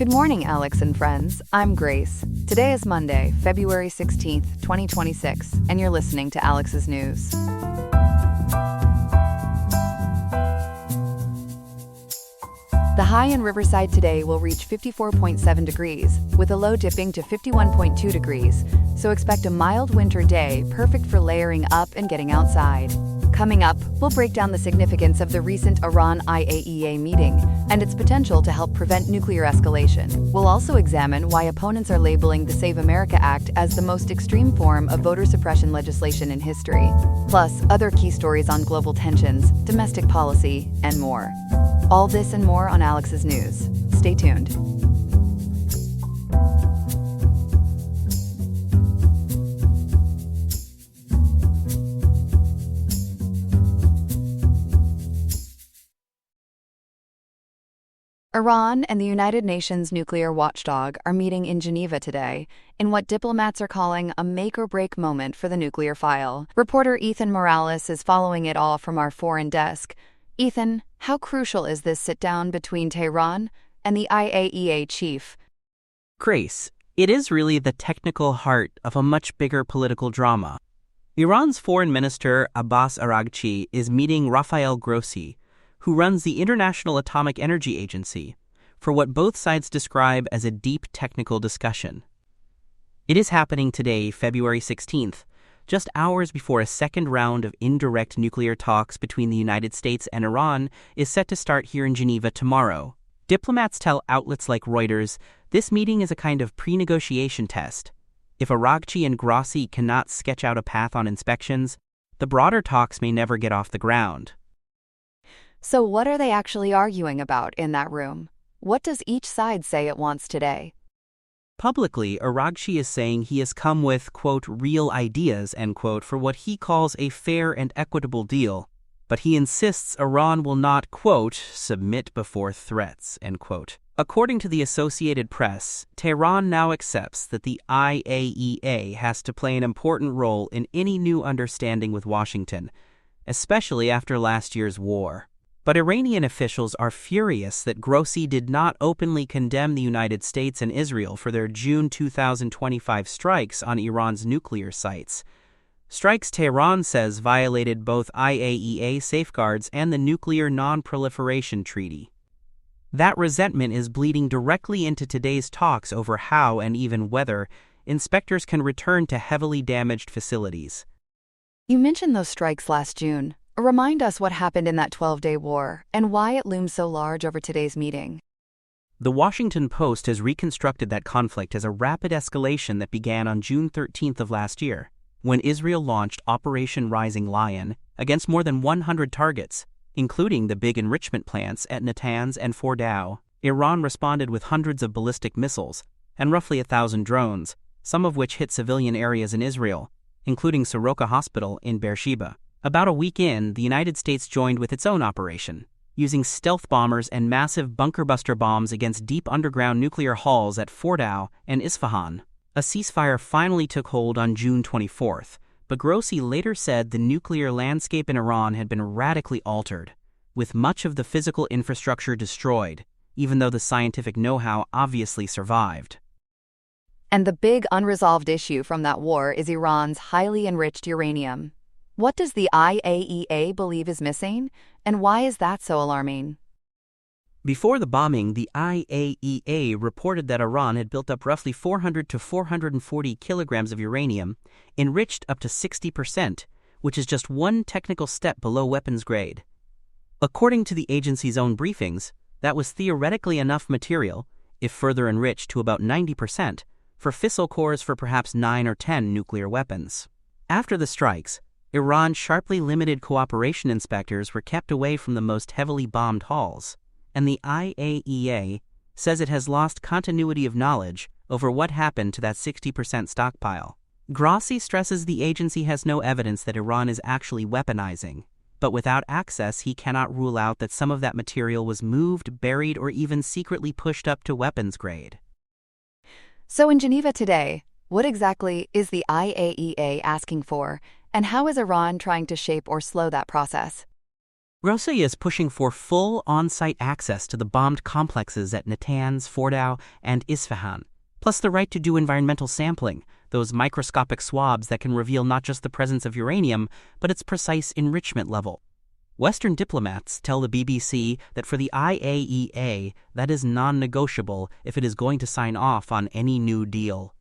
Good morning, Alex and friends. I'm Grace. Today is Monday, February 16th, 2026, and you're listening to Alex's News. The high in Riverside today will reach 54.7 degrees, with a low dipping to 51.2 degrees, so expect a mild winter day, perfect for layering up and getting outside. Coming up, we'll break down the significance of the recent Iran IAEA meeting and its potential to help prevent nuclear escalation. We'll also examine why opponents are labeling the Save America Act as the most extreme form of voter suppression legislation in history. Plus, other key stories on global tensions, domestic policy, and more. All this and more on Alex's News. Stay tuned. Iran and the United Nations nuclear watchdog are meeting in Geneva today, in what diplomats are calling a make-or-break moment for the nuclear file. Reporter Ethan Morales is following it all from our foreign desk. Ethan, how crucial is this sit-down between Tehran and the IAEA chief? Grace, it is really the technical heart of a much bigger political drama. Iran's foreign minister Abbas Araghchi is meeting Rafael Grossi, who runs the International Atomic Energy Agency, for what both sides describe as a deep technical discussion. It is happening today, February 16th, just hours before a second round of indirect nuclear talks between the United States and Iran is set to start here in Geneva tomorrow. Diplomats tell outlets like Reuters this meeting is a kind of pre-negotiation test. If Araghchi and Grossi cannot sketch out a path on inspections, the broader talks may never get off the ground. So what are they actually arguing about in that room? What does each side say it wants today? Publicly, Araghchi is saying he has come with, quote, real ideas, end quote, for what he calls a fair and equitable deal, but he insists Iran will not, quote, submit before threats, end quote. According to the Associated Press, Tehran now accepts that the IAEA has to play an important role in any new understanding with Washington, especially after last year's war. But Iranian officials are furious that Grossi did not openly condemn the United States and Israel for their June 2025 strikes on Iran's nuclear sites. Strikes Tehran says violated both IAEA safeguards and the Nuclear Non-Proliferation Treaty. That resentment is bleeding directly into today's talks over how and even whether inspectors can return to heavily damaged facilities. You mentioned those strikes last June. Remind us what happened in that 12-day war and why it looms so large over today's meeting. The Washington Post has reconstructed that conflict as a rapid escalation that began on June 13th of last year, when Israel launched Operation Rising Lion against more than 100 targets, including the big enrichment plants at Natanz and Fordow. Iran responded with hundreds of ballistic missiles and roughly 1,000 drones, some of which hit civilian areas in Israel, including Soroka Hospital in Beersheba. About a week in, the United States joined with its own operation, using stealth bombers and massive bunker-buster bombs against deep underground nuclear halls at Fordow and Isfahan. A ceasefire finally took hold on June 24th, but Grossi later said the nuclear landscape in Iran had been radically altered, with much of the physical infrastructure destroyed, even though the scientific know-how obviously survived. And the big unresolved issue from that war is Iran's highly enriched uranium. What does the IAEA believe is missing, and why is that so alarming? Before the bombing, the IAEA reported that Iran had built up roughly 400 to 440 kilograms of uranium, enriched up to 60%, which is just one technical step below weapons grade. According to the agency's own briefings, that was theoretically enough material, if further enriched to about 90%, for fissile cores for perhaps 9 or 10 nuclear weapons. After the strikes, Iran's sharply limited cooperation inspectors were kept away from the most heavily bombed halls, and the IAEA says it has lost continuity of knowledge over what happened to that 60% stockpile. Grossi stresses the agency has no evidence that Iran is actually weaponizing, but without access he cannot rule out that some of that material was moved, buried, or even secretly pushed up to weapons grade. So in Geneva today, what exactly is the IAEA asking for? And how is Iran trying to shape or slow that process? Grossi is pushing for full on-site access to the bombed complexes at Natanz, Fordow, and Isfahan, plus the right to do environmental sampling, those microscopic swabs that can reveal not just the presence of uranium, but its precise enrichment level. Western diplomats tell the BBC that for the IAEA, that is non-negotiable if it is going to sign off on any new deal.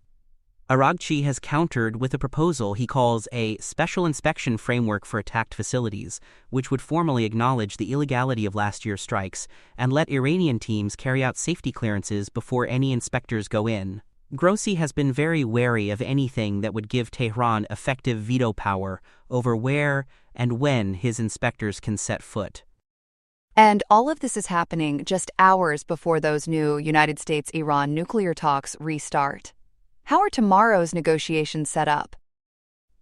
Araghchi has countered with a proposal he calls a special inspection framework for attacked facilities, which would formally acknowledge the illegality of last year's strikes and let Iranian teams carry out safety clearances before any inspectors go in. Grossi has been very wary of anything that would give Tehran effective veto power over where and when his inspectors can set foot. And all of this is happening just hours before those new United States-Iran nuclear talks restart. How are tomorrow's negotiations set up?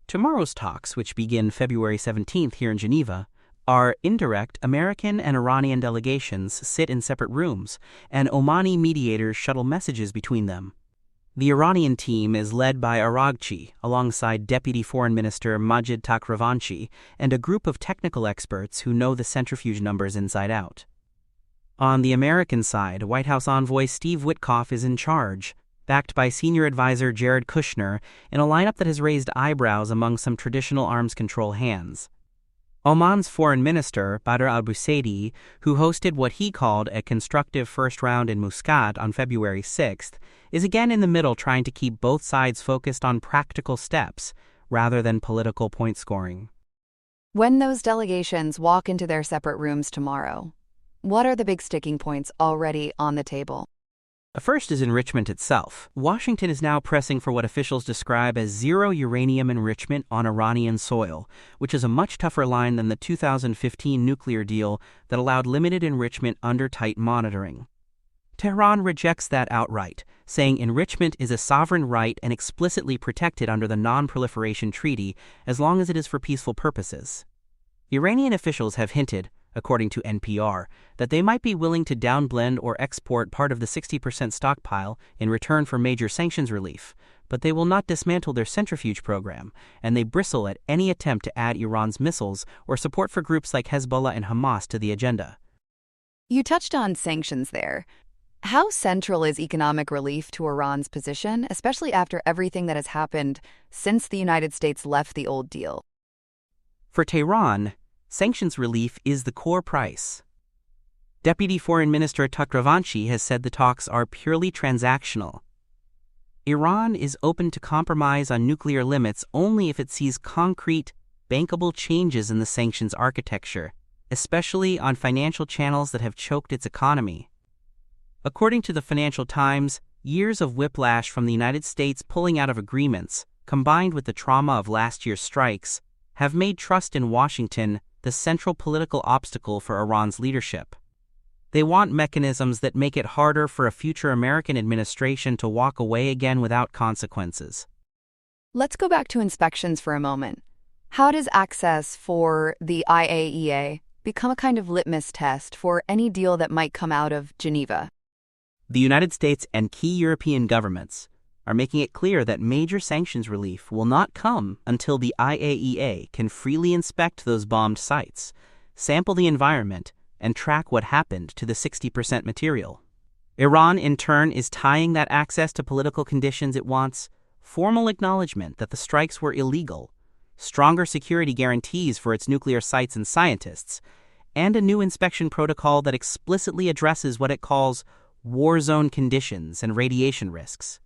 Tomorrow's talks, which begin February 17th here in Geneva, are indirect. American and Iranian delegations sit in separate rooms, and Omani mediators shuttle messages between them. The Iranian team is led by Araghchi, alongside Deputy Foreign Minister Majid Takhravanchi, and a group of technical experts who know the centrifuge numbers inside out. On the American side, White House envoy Steve Witkoff is in charge, backed by senior advisor Jared Kushner, in a lineup that has raised eyebrows among some traditional arms control hands. Oman's foreign minister, Badr al-Busaidi, who hosted what he called a constructive first round in Muscat on February 6th, is again in the middle trying to keep both sides focused on practical steps rather than political point scoring. When those delegations walk into their separate rooms tomorrow, what are the big sticking points already on the table? The first is enrichment itself. Washington is now pressing for what officials describe as zero uranium enrichment on Iranian soil, which is a much tougher line than the 2015 nuclear deal that allowed limited enrichment under tight monitoring. Tehran rejects that outright, saying enrichment is a sovereign right and explicitly protected under the Non-Proliferation Treaty as long as it is for peaceful purposes. Iranian officials have hinted, according to NPR, that they might be willing to downblend or export part of the 60% stockpile in return for major sanctions relief, but they will not dismantle their centrifuge program, and they bristle at any attempt to add Iran's missiles or support for groups like Hezbollah and Hamas to the agenda. You touched on sanctions there. How central is economic relief to Iran's position, especially after everything that has happened since the United States left the old deal? For Tehran, sanctions relief is the core price. Deputy Foreign Minister Takhravanchi has said the talks are purely transactional. Iran is open to compromise on nuclear limits only if it sees concrete, bankable changes in the sanctions architecture, especially on financial channels that have choked its economy. According to the Financial Times, years of whiplash from the United States pulling out of agreements, combined with the trauma of last year's strikes, have made trust in Washington the central political obstacle for Iran's leadership. They want mechanisms that make it harder for a future American administration to walk away again without consequences. Let's go back to inspections for a moment. How does access for the IAEA become a kind of litmus test for any deal that might come out of Geneva? The United States and key European governments are making it clear that major sanctions relief will not come until the IAEA can freely inspect those bombed sites, sample the environment, and track what happened to the 60% material. Iran, in turn, is tying that access to political conditions it wants: formal acknowledgement that the strikes were illegal, stronger security guarantees for its nuclear sites and scientists, and a new inspection protocol that explicitly addresses what it calls war zone conditions and radiation risks.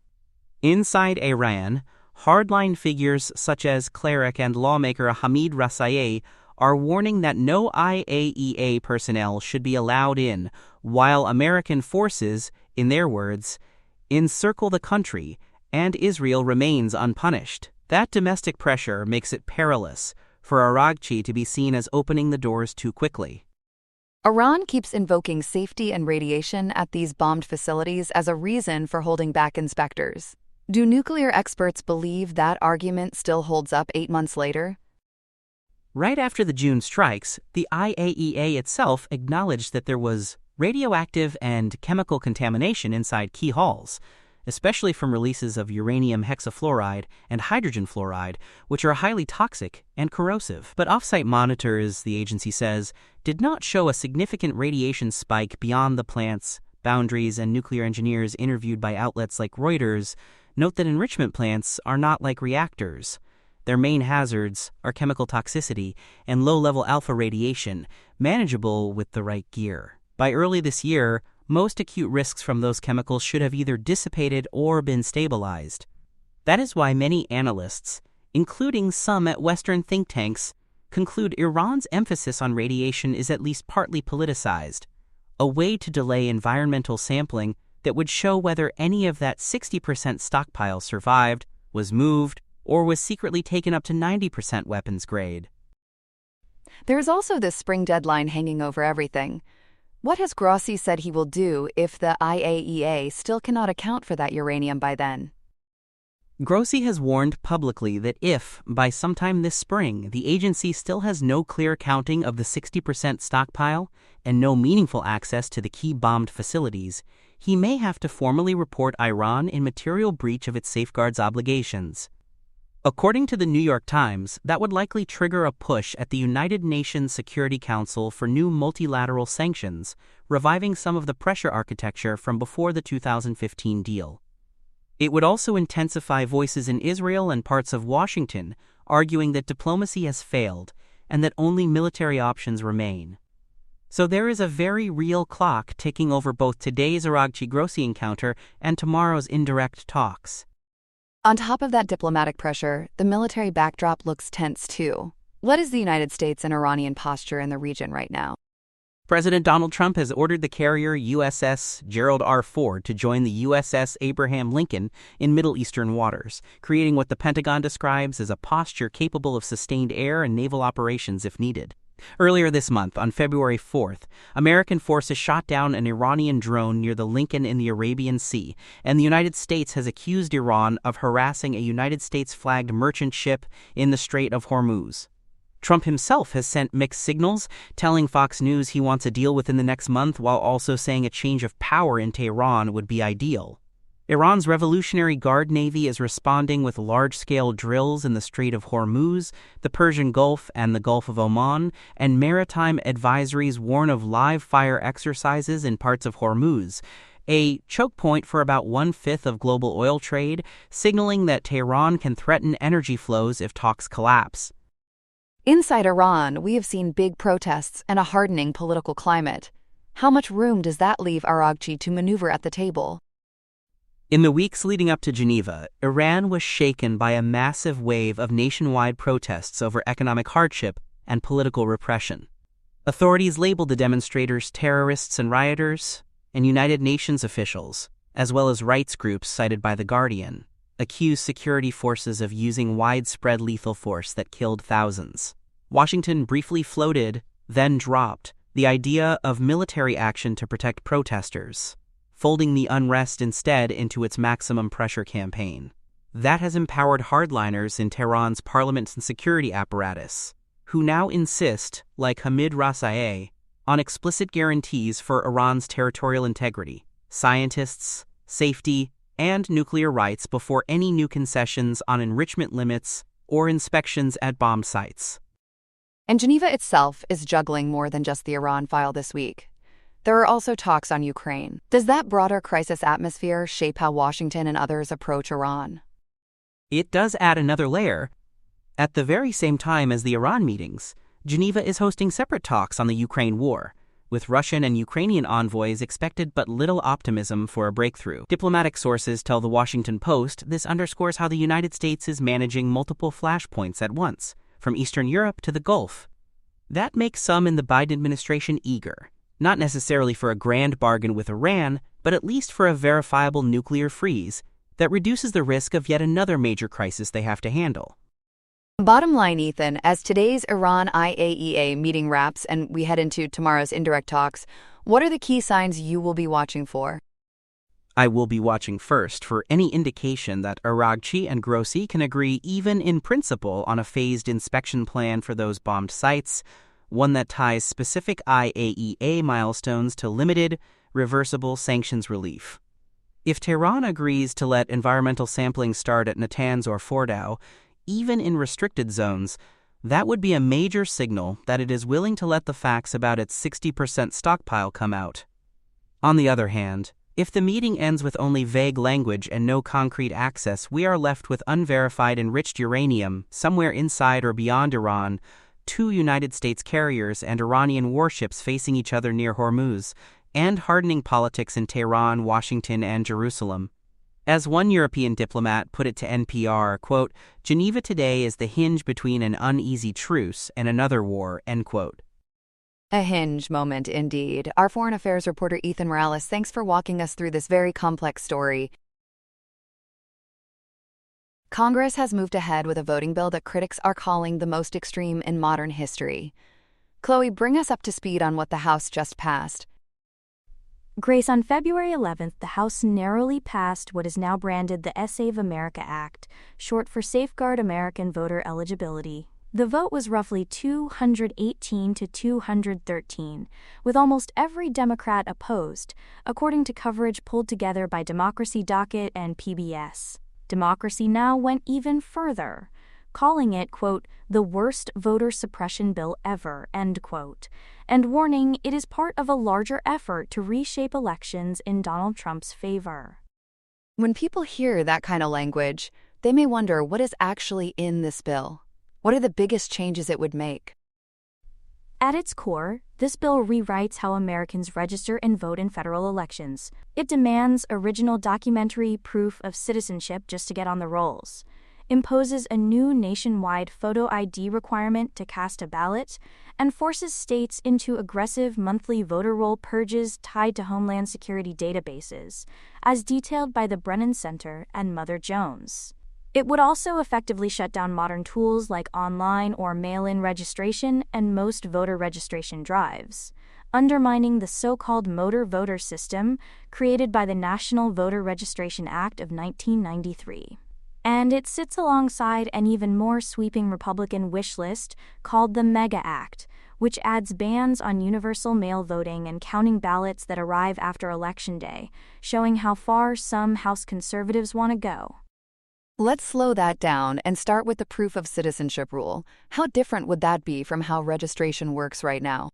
Inside Iran, hardline figures such as cleric and lawmaker Hamid Rasaei are warning that no IAEA personnel should be allowed in, while American forces, in their words, encircle the country and Israel remains unpunished. That domestic pressure makes it perilous for Araghchi to be seen as opening the doors too quickly. Iran keeps invoking safety and radiation at these bombed facilities as a reason for holding back inspectors. Do nuclear experts believe that argument still holds up 8 months later? Right after the June strikes, the IAEA itself acknowledged that there was radioactive and chemical contamination inside key halls, especially from releases of uranium hexafluoride and hydrogen fluoride, which are highly toxic and corrosive. But off-site monitors, the agency says, did not show a significant radiation spike beyond the plant's boundaries, and nuclear engineers interviewed by outlets like Reuters note that enrichment plants are not like reactors. Their main hazards are chemical toxicity and low-level alpha radiation, manageable with the right gear. By early this year, most acute risks from those chemicals should have either dissipated or been stabilized. That is why many analysts, including some at Western think tanks, conclude Iran's emphasis on radiation is at least partly politicized, a way to delay environmental sampling that would show whether any of that 60% stockpile survived, was moved, or was secretly taken up to 90% weapons grade. There is also this spring deadline hanging over everything. What has Grossi said he will do if the IAEA still cannot account for that uranium by then? Grossi has warned publicly that if, by sometime this spring, the agency still has no clear counting of the 60% stockpile and no meaningful access to the key bombed facilities, he may have to formally report Iran in material breach of its safeguards obligations. According to the New York Times, that would likely trigger a push at the United Nations Security Council for new multilateral sanctions, reviving some of the pressure architecture from before the 2015 deal. It would also intensify voices in Israel and parts of Washington, arguing that diplomacy has failed and that only military options remain. So there is a very real clock ticking over both today's Aragchi-Grossi encounter and tomorrow's indirect talks. On top of that diplomatic pressure, the military backdrop looks tense too. What is the United States and Iranian posture in the region right now? President Donald Trump has ordered the carrier USS Gerald R. Ford to join the USS Abraham Lincoln in Middle Eastern waters, creating what the Pentagon describes as a posture capable of sustained air and naval operations if needed. Earlier this month, on February 4th, American forces shot down an Iranian drone near the Lincoln in the Arabian Sea, and the United States has accused Iran of harassing a United States-flagged merchant ship in the Strait of Hormuz. Trump himself has sent mixed signals, telling Fox News he wants a deal within the next month while also saying a change of power in Tehran would be ideal. Iran's Revolutionary Guard Navy is responding with large-scale drills in the Strait of Hormuz, the Persian Gulf, and the Gulf of Oman, and maritime advisories warn of live-fire exercises in parts of Hormuz, a choke point for about 1/5 of global oil trade, signaling that Tehran can threaten energy flows if talks collapse. Inside Iran, we have seen big protests and a hardening political climate. How much room does that leave Aragchi to maneuver at the table? In the weeks leading up to Geneva, Iran was shaken by a massive wave of nationwide protests over economic hardship and political repression. Authorities labeled the demonstrators terrorists and rioters, and United Nations officials, as well as rights groups cited by The Guardian, accused security forces of using widespread lethal force that killed thousands. Washington briefly floated, then dropped, the idea of military action to protect protesters, folding the unrest instead into its maximum pressure campaign. That has empowered hardliners in Tehran's parliament and security apparatus, who now insist, like Hamid Rasaei, on explicit guarantees for Iran's territorial integrity, scientists, safety, and nuclear rights before any new concessions on enrichment limits or inspections at bomb sites. And Geneva itself is juggling more than just the Iran file this week. There are also talks on Ukraine. Does that broader crisis atmosphere shape how Washington and others approach Iran? It does add another layer. At the very same time as the Iran meetings, Geneva is hosting separate talks on the Ukraine war, with Russian and Ukrainian envoys expected but little optimism for a breakthrough. Diplomatic sources tell the Washington Post this underscores how the United States is managing multiple flashpoints at once, from Eastern Europe to the Gulf. That makes some in the Biden administration eager, not necessarily for a grand bargain with Iran, but at least for a verifiable nuclear freeze that reduces the risk of yet another major crisis they have to handle. Bottom line, Ethan, as today's Iran IAEA meeting wraps and we head into tomorrow's indirect talks, what are the key signs you will be watching for? I will be watching first for any indication that Aragchi and Grossi can agree even in principle on a phased inspection plan for those bombed sites, one that ties specific IAEA milestones to limited, reversible sanctions relief. If Tehran agrees to let environmental sampling start at Natanz or Fordow, even in restricted zones, that would be a major signal that it is willing to let the facts about its 60% stockpile come out. On the other hand, if the meeting ends with only vague language and no concrete access, we are left with unverified enriched uranium somewhere inside or beyond Iran, 2 United States carriers and Iranian warships facing each other near Hormuz, and hardening politics in Tehran, Washington, and Jerusalem. As one European diplomat put it to NPR, quote, "Geneva today is the hinge between an uneasy truce and another war," end quote. A hinge moment indeed. Our foreign affairs reporter Ethan Morales, thanks for walking us through this very complex story. Congress has moved ahead with a voting bill that critics are calling the most extreme in modern history. Chloe, bring us up to speed on what the House just passed. Grace, on February 11th, the House narrowly passed what is now branded the Save America Act, short for Safeguard American Voter Eligibility. The vote was roughly 218 to 213, with almost every Democrat opposed, according to coverage pulled together by Democracy Docket and PBS. Democracy Now! Went even further, calling it, quote, "the worst voter suppression bill ever," end quote, and warning it is part of a larger effort to reshape elections in Donald Trump's favor. When people hear that kind of language, they may wonder what is actually in this bill. What are the biggest changes it would make? At its core, this bill rewrites how Americans register and vote in federal elections. It demands original documentary proof of citizenship just to get on the rolls, imposes a new nationwide photo ID requirement to cast a ballot, and forces states into aggressive monthly voter roll purges tied to Homeland Security databases, as detailed by the Brennan Center and Mother Jones. It would also effectively shut down modern tools like online or mail-in registration and most voter registration drives, undermining the so-called motor voter system created by the National Voter Registration Act of 1993. And it sits alongside an even more sweeping Republican wish list called the MEGA Act, which adds bans on universal mail voting and counting ballots that arrive after Election Day, showing how far some House conservatives want to go. Let's slow that down and start with the proof of citizenship rule. How different would that be from how registration works right now?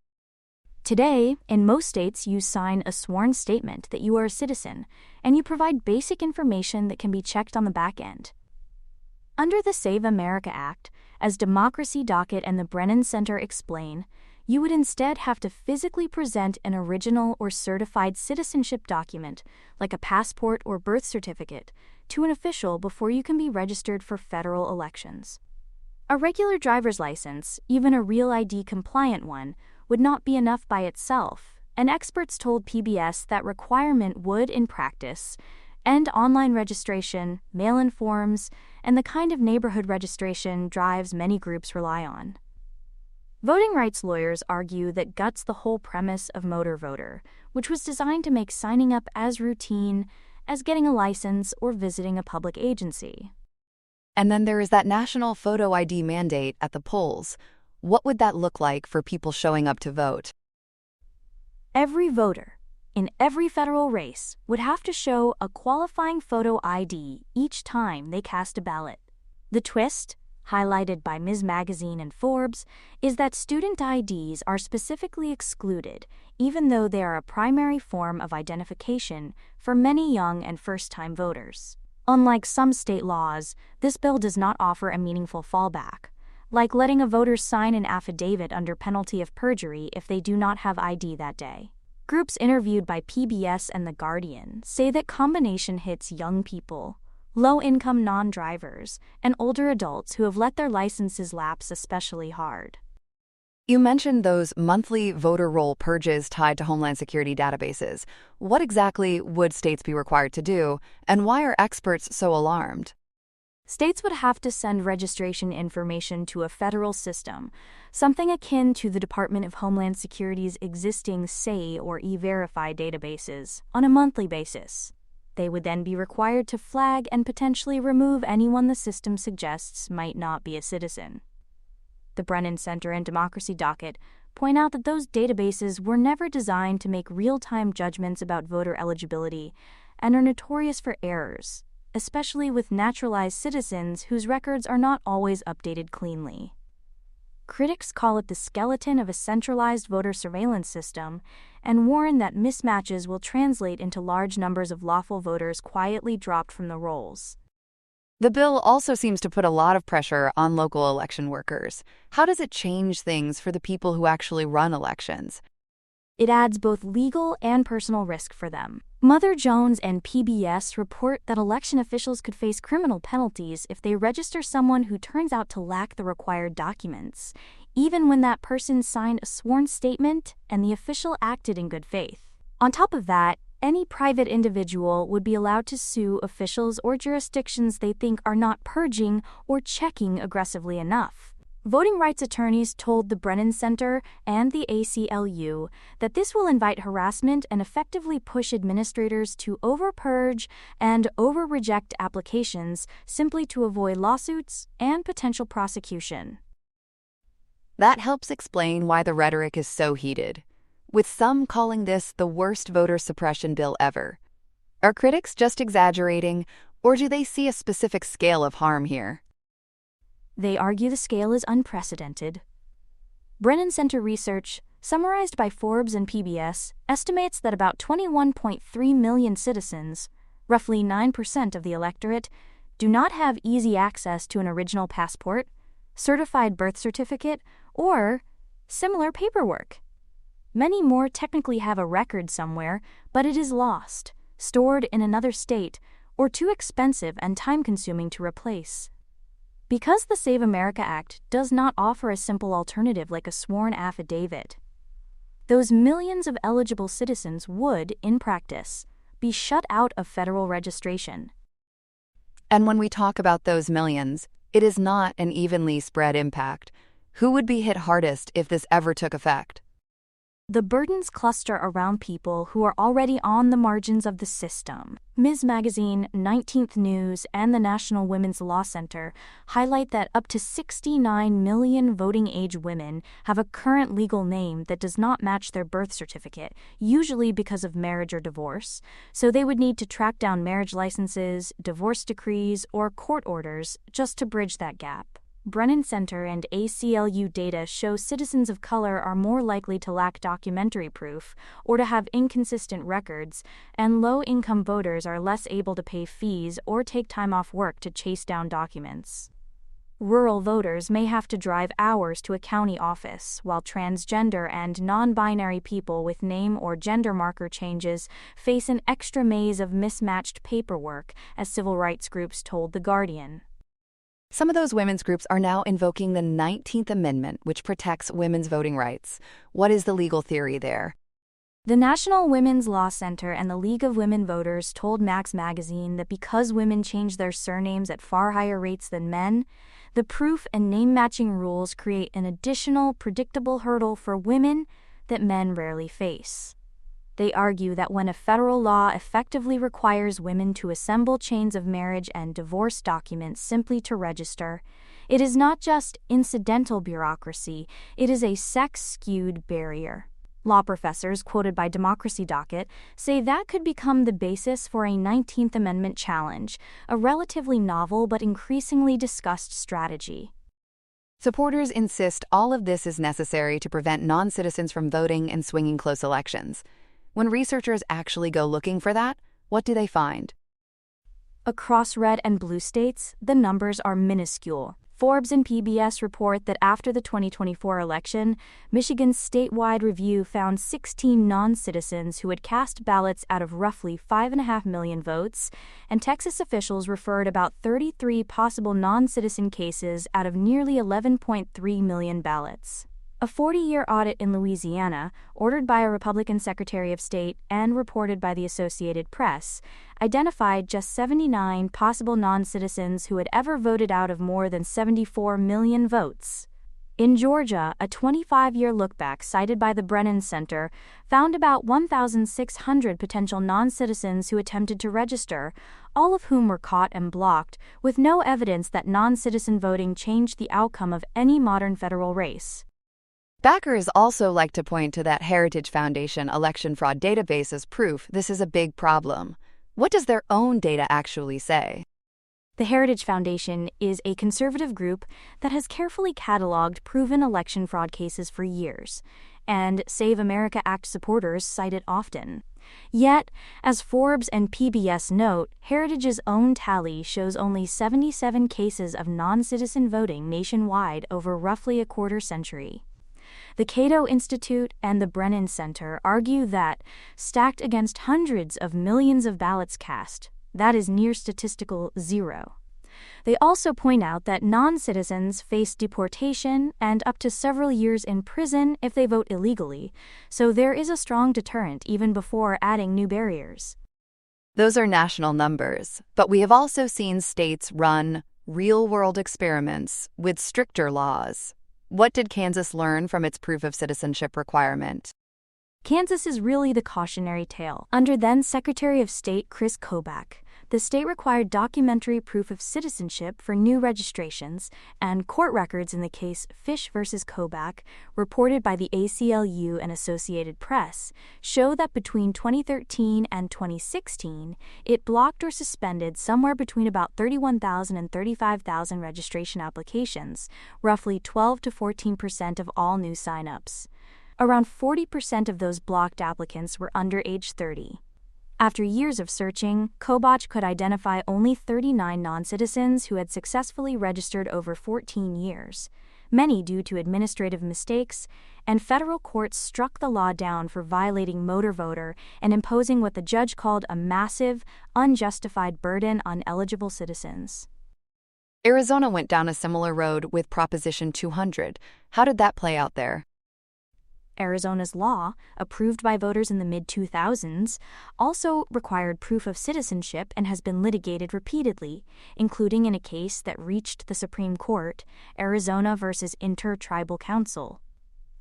Today, in most states, you sign a sworn statement that you are a citizen, and you provide basic information that can be checked on the back end. Under the Save America Act, as Democracy Docket and the Brennan Center explain, you would instead have to physically present an original or certified citizenship document, like a passport or birth certificate, to an official before you can be registered for federal elections. A regular driver's license, even a Real ID compliant one, would not be enough by itself, and experts told PBS that requirement would, in practice, end online registration, mail-in forms, and the kind of neighborhood registration drives many groups rely on. Voting rights lawyers argue that guts the whole premise of Motor Voter, which was designed to make signing up as routine as getting a license or visiting a public agency. And then there is that national photo ID mandate at the polls. What would that look like for people showing up to vote? Every voter, in every federal race, would have to show a qualifying photo ID each time they cast a ballot. The twist, highlighted by Ms. Magazine and Forbes, is that student IDs are specifically excluded, even though they are a primary form of identification for many young and first-time voters. Unlike some state laws, this bill does not offer a meaningful fallback, like letting a voter sign an affidavit under penalty of perjury if they do not have ID that day. Groups interviewed by PBS and The Guardian say that combination hits young people, low-income non-drivers, and older adults who have let their licenses lapse especially hard. You mentioned those monthly voter roll purges tied to Homeland Security databases. What exactly would states be required to do, and why are experts so alarmed? States would have to send registration information to a federal system, something akin to the Department of Homeland Security's existing SAE or E-Verify databases, on a monthly basis. They would then be required to flag and potentially remove anyone the system suggests might not be a citizen. The Brennan Center and Democracy Docket point out that those databases were never designed to make real-time judgments about voter eligibility, and are notorious for errors, especially with naturalized citizens whose records are not always updated cleanly. Critics call it the skeleton of a centralized voter surveillance system and warn that mismatches will translate into large numbers of lawful voters quietly dropped from the rolls. The bill also seems to put a lot of pressure on local election workers. How does it change things for the people who actually run elections? It adds both legal and personal risk for them. Mother Jones and PBS report that election officials could face criminal penalties if they register someone who turns out to lack the required documents, even when that person signed a sworn statement and the official acted in good faith. On top of that, any private individual would be allowed to sue officials or jurisdictions they think are not purging or checking aggressively enough. Voting rights attorneys told the Brennan Center and the ACLU that this will invite harassment and effectively push administrators to over-purge and over-reject applications simply to avoid lawsuits and potential prosecution. That helps explain why the rhetoric is so heated, with some calling this the worst voter suppression bill ever. Are critics just exaggerating, or do they see a specific scale of harm here? They argue the scale is unprecedented. Brennan Center research, summarized by Forbes and PBS, estimates that about 21.3 million citizens, roughly 9% of the electorate, do not have easy access to an original passport, certified birth certificate, or similar paperwork. Many more technically have a record somewhere, but it is lost, stored in another state, or too expensive and time-consuming to replace. Because the Save America Act does not offer a simple alternative like a sworn affidavit, those millions of eligible citizens would, in practice, be shut out of federal registration. And when we talk about those millions, it is not an evenly spread impact. Who would be hit hardest if this ever took effect? The burdens cluster around people who are already on the margins of the system. Ms. Magazine, 19th News, and the National Women's Law Center highlight that up to 69 million voting-age women have a current legal name that does not match their birth certificate, usually because of marriage or divorce, so they would need to track down marriage licenses, divorce decrees, or court orders just to bridge that gap. Brennan Center and ACLU data show citizens of color are more likely to lack documentary proof or to have inconsistent records, and low-income voters are less able to pay fees or take time off work to chase down documents. Rural voters may have to drive hours to a county office, while transgender and non-binary people with name or gender marker changes face an extra maze of mismatched paperwork, as civil rights groups told The Guardian. Some of those women's groups are now invoking the 19th Amendment, which protects women's voting rights. What is the legal theory there? The National Women's Law Center and the League of Women Voters told Max Magazine that because women change their surnames at far higher rates than men, the proof and name-matching rules create an additional, predictable hurdle for women that men rarely face. They argue that when a federal law effectively requires women to assemble chains of marriage and divorce documents simply to register, it is not just incidental bureaucracy, it is a sex-skewed barrier. Law professors quoted by Democracy Docket say that could become the basis for a 19th Amendment challenge, a relatively novel but increasingly discussed strategy. Supporters insist all of this is necessary to prevent non-citizens from voting in swinging close elections. When researchers actually go looking for that, what do they find? Across red and blue states, the numbers are minuscule. Forbes and PBS report that after the 2024 election, Michigan's statewide review found 16 non-citizens who had cast ballots out of roughly 5.5 million votes, and Texas officials referred about 33 possible non-citizen cases out of nearly 11.3 million ballots. A 40-year audit in Louisiana, ordered by a Republican Secretary of State and reported by the Associated Press, identified just 79 possible non-citizens who had ever voted out of more than 74 million votes. In Georgia, a 25-year lookback cited by the Brennan Center found about 1,600 potential non-citizens who attempted to register, all of whom were caught and blocked, with no evidence that non-citizen voting changed the outcome of any modern federal race. Backers also like to point to that Heritage Foundation election fraud database as proof this is a big problem. What does their own data actually say? The Heritage Foundation is a conservative group that has carefully cataloged proven election fraud cases for years, and Save America Act supporters cite it often. Yet, as Forbes and PBS note, Heritage's own tally shows only 77 cases of non-citizen voting nationwide over roughly a quarter century. The Cato Institute and the Brennan Center argue that, stacked against hundreds of millions of ballots cast, that is near statistical zero. They also point out that non-citizens face deportation and up to several years in prison if they vote illegally, so there is a strong deterrent even before adding new barriers. Those are national numbers, but we have also seen states run real-world experiments with stricter laws. What did Kansas learn from its proof of citizenship requirement? Kansas is really the cautionary tale. Under then-Secretary of State Chris Kobach, the state required documentary proof of citizenship for new registrations, and court records in the case Fish v. Kobach, reported by the ACLU and Associated Press, show that between 2013 and 2016, it blocked or suspended somewhere between about 31,000 and 35,000 registration applications, roughly 12 to 14% of all new signups. Around 40% of those blocked applicants were under age 30. After years of searching, Kobach could identify only 39 non-citizens who had successfully registered over 14 years, many due to administrative mistakes, and federal courts struck the law down for violating motor voter and imposing what the judge called a massive, unjustified burden on eligible citizens. Arizona went down a similar road with Proposition 200. How did that play out there? Arizona's law, approved by voters in the mid-2000s, also required proof of citizenship and has been litigated repeatedly, including in a case that reached the Supreme Court, Arizona versus Inter-Tribal Council.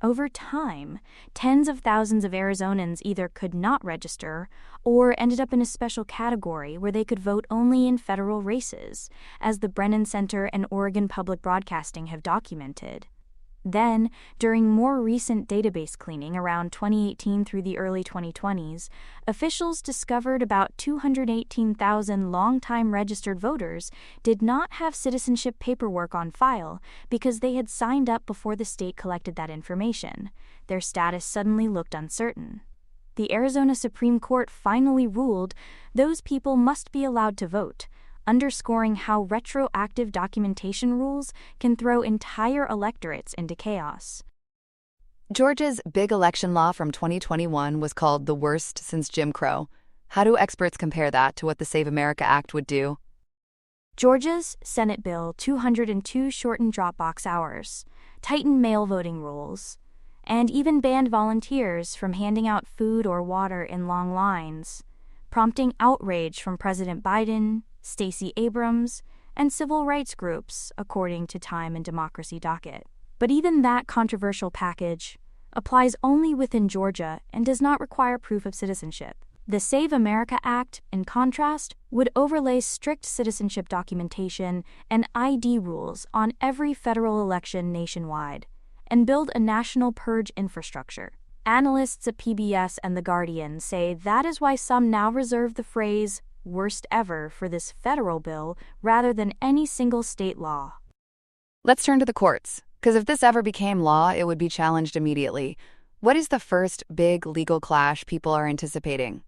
Over time, tens of thousands of Arizonans either could not register or ended up in a special category where they could vote only in federal races, as the Brennan Center and Oregon Public Broadcasting have documented. Then, during more recent database cleaning around 2018 through the early 2020s, officials discovered about 218,000 long-time registered voters did not have citizenship paperwork on file because they had signed up before the state collected that information. Their status suddenly looked uncertain. The Arizona Supreme Court finally ruled those people must be allowed to vote, underscoring how retroactive documentation rules can throw entire electorates into chaos. Georgia's big election law from 2021 was called the worst since Jim Crow. How do experts compare that to what the Save America Act would do? Georgia's Senate Bill 202 shortened drop-box hours, tightened mail voting rules, and even banned volunteers from handing out food or water in long lines, prompting outrage from President Biden, Stacey Abrams, and civil rights groups, according to Time and Democracy docket. But even that controversial package applies only within Georgia and does not require proof of citizenship. The Save America Act, in contrast, would overlay strict citizenship documentation and ID rules on every federal election nationwide and build a national purge infrastructure. Analysts at PBS and The Guardian say that is why some now reserve the phrase worst ever for this federal bill rather than any single state law. Let's turn to the courts, because if this ever became law, it would be challenged immediately. What is the first big legal clash people are anticipating?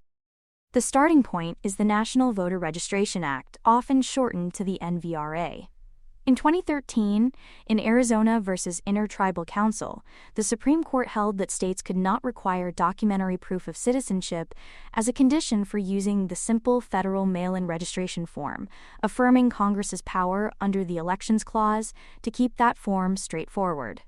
The starting point is the National Voter Registration Act, often shortened to the NVRA. In 2013, in Arizona versus Inter-Tribal Council, the Supreme Court held that states could not require documentary proof of citizenship as a condition for using the simple federal mail-in registration form, affirming Congress's power under the Elections Clause to keep that form straightforward.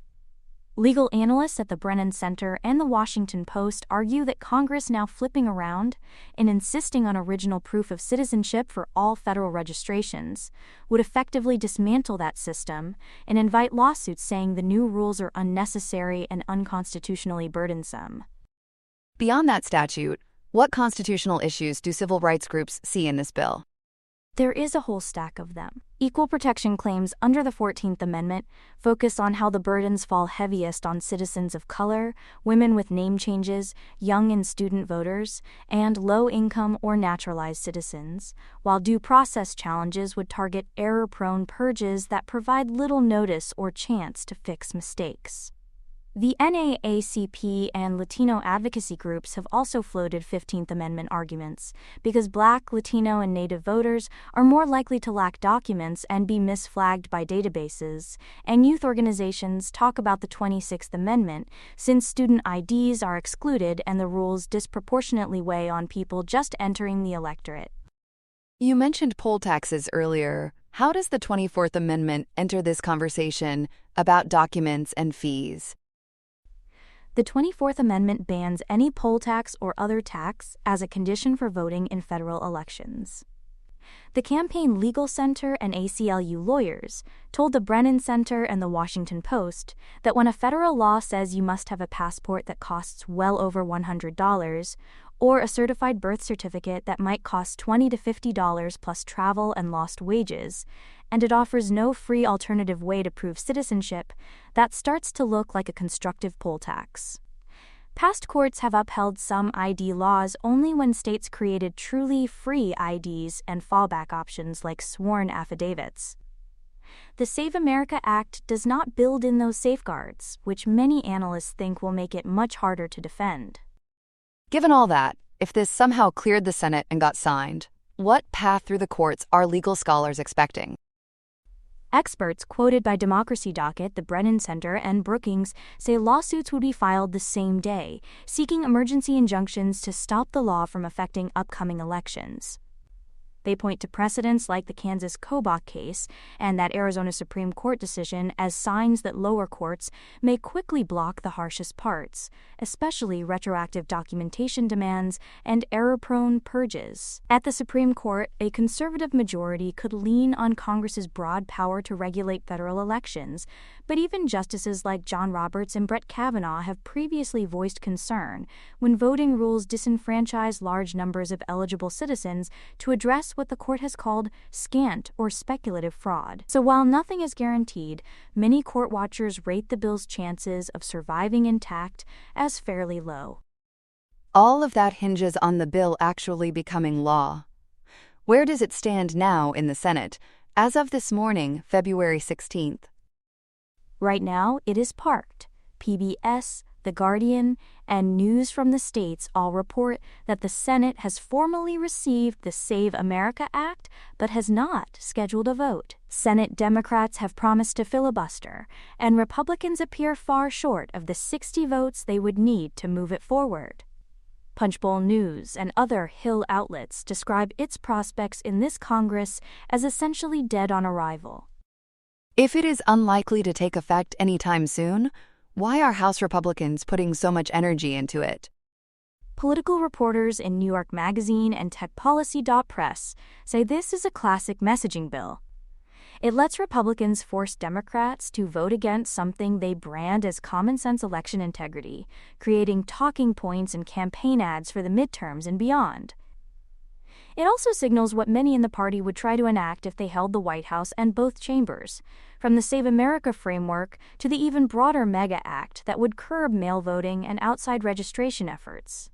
Legal analysts at the Brennan Center and the Washington Post argue that Congress now flipping around and insisting on original proof of citizenship for all federal registrations would effectively dismantle that system and invite lawsuits saying the new rules are unnecessary and unconstitutionally burdensome. Beyond that statute, what constitutional issues do civil rights groups see in this bill? There is a whole stack of them. Equal protection claims under the 14th Amendment focus on how the burdens fall heaviest on citizens of color, women with name changes, young and student voters, and low-income or naturalized citizens, while due process challenges would target error-prone purges that provide little notice or chance to fix mistakes. The NAACP and Latino advocacy groups have also floated 15th Amendment arguments because Black, Latino, and Native voters are more likely to lack documents and be misflagged by databases, and youth organizations talk about the 26th Amendment since student IDs are excluded and the rules disproportionately weigh on people just entering the electorate. You mentioned poll taxes earlier. How does the 24th Amendment enter this conversation about documents and fees? The 24th Amendment bans any poll tax or other tax as a condition for voting in federal elections. The Campaign Legal Center and ACLU lawyers told the Brennan Center and the Washington Post that when a federal law says you must have a passport that costs well over $100, or a certified birth certificate that might cost $20 to $50 plus travel and lost wages, and it offers no free alternative way to prove citizenship, that starts to look like a constructive poll tax. Past courts have upheld some ID laws only when states created truly free IDs and fallback options like sworn affidavits. The Save America Act does not build in those safeguards, which many analysts think will make it much harder to defend. Given all that, if this somehow cleared the Senate and got signed, what path through the courts are legal scholars expecting? Experts quoted by Democracy Docket, the Brennan Center, and Brookings say lawsuits would be filed the same day, seeking emergency injunctions to stop the law from affecting upcoming elections. They point to precedents like the Kansas Kobach case and that Arizona Supreme Court decision as signs that lower courts may quickly block the harshest parts, especially retroactive documentation demands and error-prone purges. At the Supreme Court, a conservative majority could lean on Congress's broad power to regulate federal elections, but even justices like John Roberts and Brett Kavanaugh have previously voiced concern when voting rules disenfranchise large numbers of eligible citizens to address what the court has called scant or speculative fraud. So while nothing is guaranteed, many court watchers rate the bill's chances of surviving intact as fairly low. All of that hinges on the bill actually becoming law. Where does it stand now in the Senate, as of this morning, February 16th? Right now, it is parked. PBS, The Guardian, and News from the States all report that the Senate has formally received the Save America Act, but has not scheduled a vote. Senate Democrats have promised to filibuster, and Republicans appear far short of the 60 votes they would need to move it forward. Punchbowl News and other Hill outlets describe its prospects in this Congress as essentially dead on arrival. If it is unlikely to take effect anytime soon, why are House Republicans putting so much energy into it? Political reporters in New York Magazine and TechPolicy.press say this is a classic messaging bill. It lets Republicans force Democrats to vote against something they brand as common-sense election integrity, creating talking points and campaign ads for the midterms and beyond. It also signals what many in the party would try to enact if they held the White House and both chambers, from the Save America framework to the even broader MEGA Act that would curb mail voting and outside registration efforts.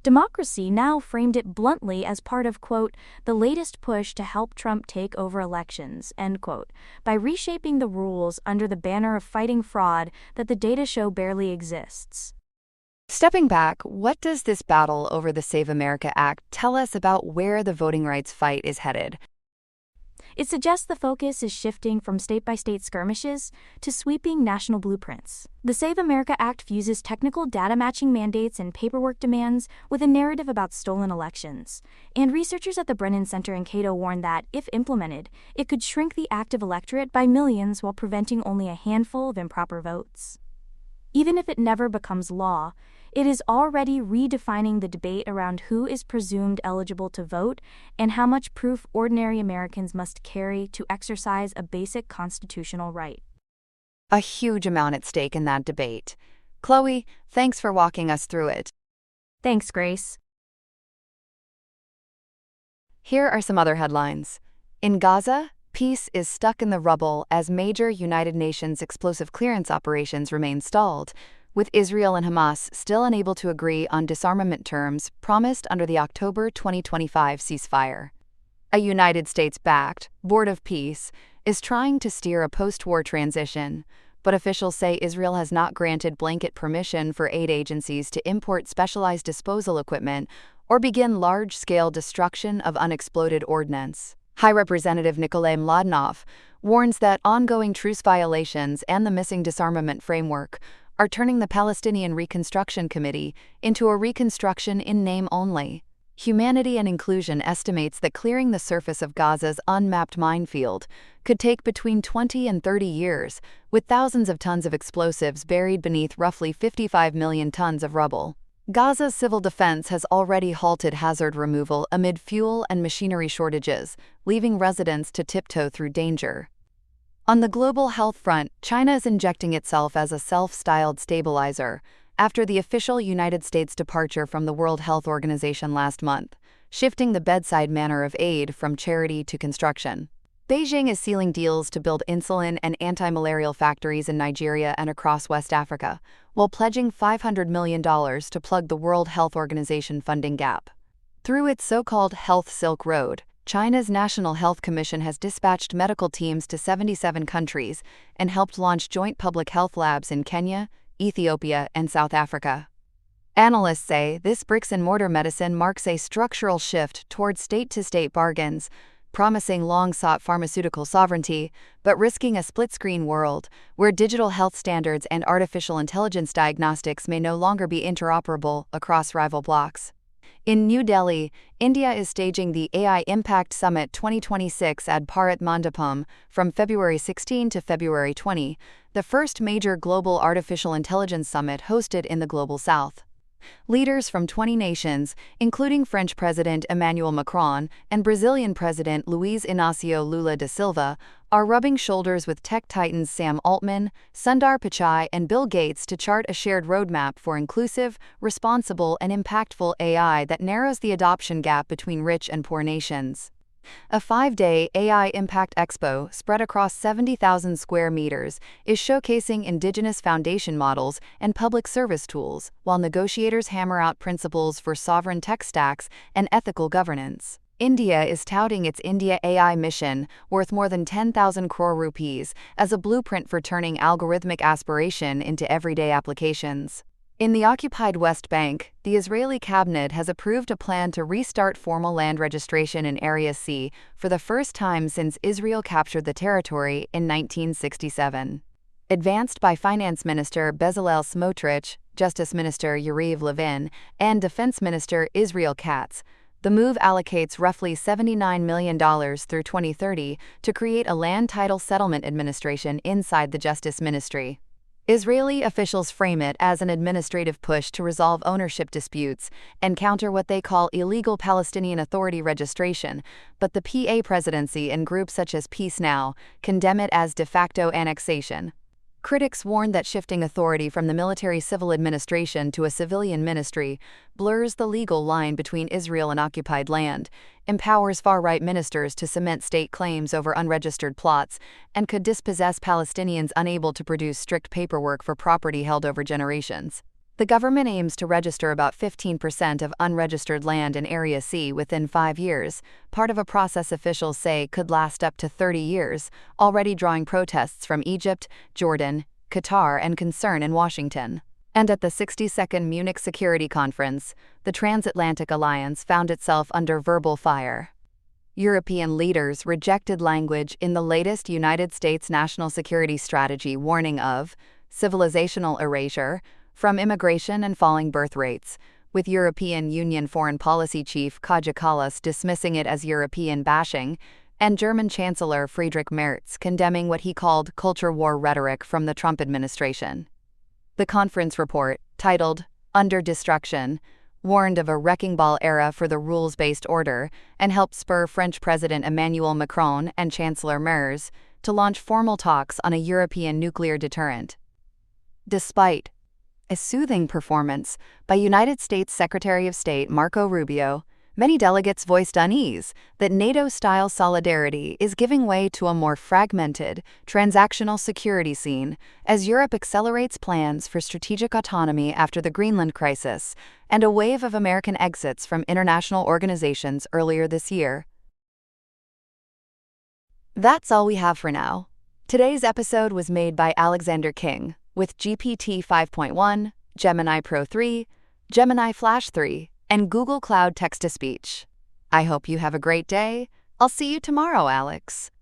Democracy now framed it bluntly as part of, quote, the latest push to help Trump take over elections, end quote, by reshaping the rules under the banner of fighting fraud that the data show barely exists. Stepping back, what does this battle over the Save America Act tell us about where the voting rights fight is headed? It suggests the focus is shifting from state-by-state skirmishes to sweeping national blueprints. The Save America Act fuses technical data matching mandates and paperwork demands with a narrative about stolen elections. And researchers at the Brennan Center in Cato warn that, if implemented, it could shrink the active electorate by millions while preventing only a handful of improper votes. Even if it never becomes law, it is already redefining the debate around who is presumed eligible to vote and how much proof ordinary Americans must carry to exercise a basic constitutional right. A huge amount at stake in that debate. Chloe, thanks for walking us through it. Thanks, Grace. Here are some other headlines. In Gaza, peace is stuck in the rubble as major United Nations explosive clearance operations remain stalled, with Israel and Hamas still unable to agree on disarmament terms promised under the October 2025 ceasefire. A United States-backed Board of Peace is trying to steer a post-war transition, but officials say Israel has not granted blanket permission for aid agencies to import specialized disposal equipment or begin large-scale destruction of unexploded ordnance. High Representative Nikolay Mladenov warns that ongoing truce violations and the missing disarmament framework are turning the Palestinian Reconstruction Committee into a reconstruction in name only. Humanity and Inclusion estimates that clearing the surface of Gaza's unmapped minefield could take between 20 and 30 years, with thousands of tons of explosives buried beneath roughly 55 million tons of rubble. Gaza's civil defense has already halted hazard removal amid fuel and machinery shortages, leaving residents to tiptoe through danger. On the global health front, China is injecting itself as a self-styled stabilizer after the official United States departure from the World Health Organization last month, shifting the bedside manner of aid from charity to construction. Beijing is sealing deals to build insulin and anti-malarial factories in Nigeria and across West Africa, while pledging $500 million to plug the World Health Organization funding gap. Through its so-called Health Silk Road, China's National Health Commission has dispatched medical teams to 77 countries and helped launch joint public health labs in Kenya, Ethiopia, and South Africa. Analysts say this bricks-and-mortar medicine marks a structural shift towards state-to-state bargains, promising long-sought pharmaceutical sovereignty, but risking a split-screen world where digital health standards and artificial intelligence diagnostics may no longer be interoperable across rival blocs. In New Delhi, India is staging the AI Impact Summit 2026 at Bharat Mandapam from February 16 to February 20, the first major global artificial intelligence summit hosted in the Global South. Leaders from 20 nations, including French President Emmanuel Macron and Brazilian President Luiz Inácio Lula da Silva, are rubbing shoulders with tech titans Sam Altman, Sundar Pichai, and Bill Gates to chart a shared roadmap for inclusive, responsible, and impactful AI that narrows the adoption gap between rich and poor nations. A 5-day AI Impact Expo spread across 70,000 square meters is showcasing indigenous foundation models and public service tools, while negotiators hammer out principles for sovereign tech stacks and ethical governance. India is touting its India AI mission, worth more than 10,000 crore rupees, as a blueprint for turning algorithmic aspiration into everyday applications. In the occupied West Bank, the Israeli cabinet has approved a plan to restart formal land registration in Area C for the first time since Israel captured the territory in 1967. Advanced by Finance Minister Bezalel Smotrich, Justice Minister Yariv Levin, and Defense Minister Israel Katz, the move allocates roughly $79 million through 2030 to create a land title settlement administration inside the Justice Ministry. Israeli officials frame it as an administrative push to resolve ownership disputes and counter what they call illegal Palestinian Authority registration, but the PA presidency and groups such as Peace Now condemn it as de facto annexation. Critics warn that shifting authority from the military-civil administration to a civilian ministry blurs the legal line between Israel and occupied land, empowers far-right ministers to cement state claims over unregistered plots, and could dispossess Palestinians unable to produce strict paperwork for property held over generations. The government aims to register about 15% of unregistered land in Area C within 5 years, part of a process officials say could last up to 30 years, already drawing protests from Egypt, Jordan, Qatar, and concern in Washington. And at the 62nd Munich Security Conference, the Transatlantic Alliance found itself under verbal fire. European leaders rejected language in the latest United States National Security Strategy warning of civilizational erasure from immigration and falling birth rates, with European Union Foreign Policy Chief Kaja Kallas dismissing it as European bashing, and German Chancellor Friedrich Merz condemning what he called culture war rhetoric from the Trump administration. The conference report, titled Under Destruction, warned of a wrecking ball era for the rules-based order and helped spur French President Emmanuel Macron and Chancellor Merz to launch formal talks on a European nuclear deterrent. Despite a soothing performance by United States Secretary of State Marco Rubio, Many delegates voiced unease that NATO-style solidarity is giving way to a more fragmented, transactional security scene as Europe accelerates plans for strategic autonomy after the Greenland crisis and a wave of American exits from international organizations earlier this year. That's all we have for now. Today's episode was made by Alexander King with GPT 5.1, Gemini Pro 3, Gemini Flash 3, and Google Cloud Text-to-Speech. I hope you have a great day. I'll see you tomorrow, Alex.